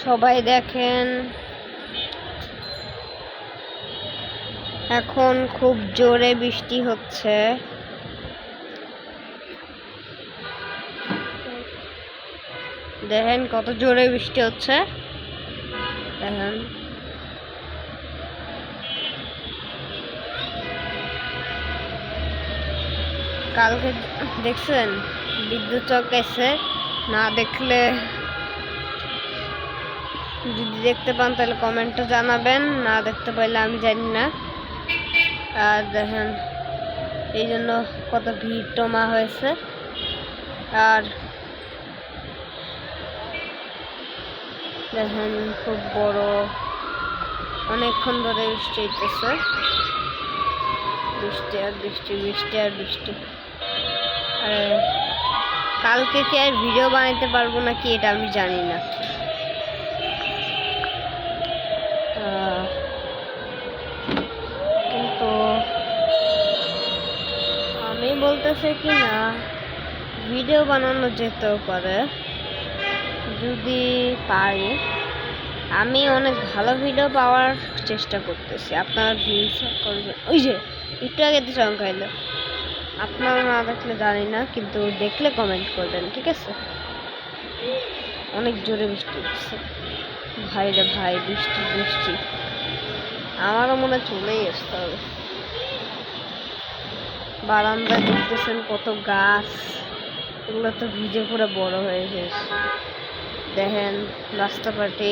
সবাই দেখেন, এখন খুব জোরে বৃষ্টি হচ্ছে। দেখেন কত জোরে বৃষ্টি হচ্ছে। দেখেন কালকে দেখছেন বিদ্যুৎ চমকাইছে, না দেখলে যদি দেখতে পান তাহলে কমেন্টে জানাবেন, না দেখতে পাইলে আমি জানি না। আর দেখেন এই জন্য কত ভিড় জমা হয়েছে। আর দেখেন খুব বড়, অনেকক্ষণ ধরে বৃষ্টি হইতেছে, বৃষ্টি আর বৃষ্টি, বৃষ্টি আর বৃষ্টি। আর কালকে কি আর ভিডিও বানাইতে পারবো নাকি এটা আমি জানি না। কিন্তু আমি বলতেছি কি না, ভিডিও বানানো যেতেও পারে যদি পারি। আমি অনেক ভালো ভিডিও পাওয়ার চেষ্টা করতেছি, আপনারা ভিউজ করবেন। ওই যে একটু আগে তো চমকাইলো, আপনারা না দেখলে জানি না, কিন্তু দেখলে কমেন্ট করবেন, ঠিক আছে? অনেক জোরে বৃষ্টি হচ্ছে ভাই রে ভাই, বৃষ্টি বৃষ্টি, আমারও মনে চলেই আসতে হবে। বারান্দায় দেখতেছেন কত গাছ, এগুলো তো ভিজে পুরো বড় হয়ে গেছে। দেখেন রাস্তাঘাটে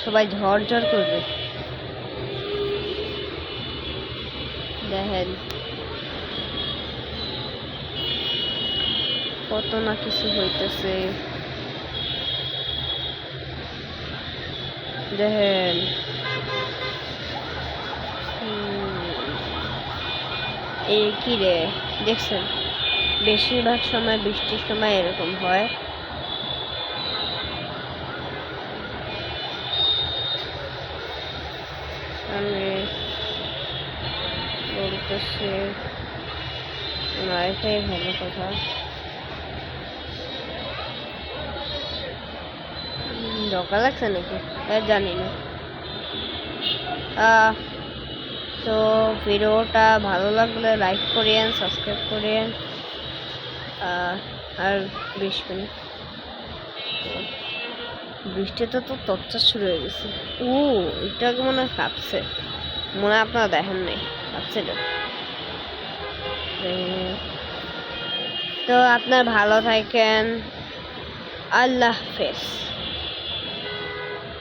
সবাই ঝড় করবে। দেখেন কত না কিছু হইতেছে। দেখেন এই কি রে, দেখছেন বেশিরভাগ সময় বৃষ্টির সময় এরকম হয়। আমি বলতেছি না, এটাই ভালো কথা। ধোকা লাগছে নাকি জানি না। তো ভিডিওটা ভালো লাগলে লাইক করেন, সাবস্ক্রাইব করেন। আর 20 মিনিট বৃষ্টিতে তো তরচা শুরু হয়ে গেছে। এটাকে মনে হয় কাঁপছে, মনে হয় আপনারা দেখেন নাই, কাঁপছিল। তো আপনার ভালো থাকেন, আল্লাহ হাফেজ।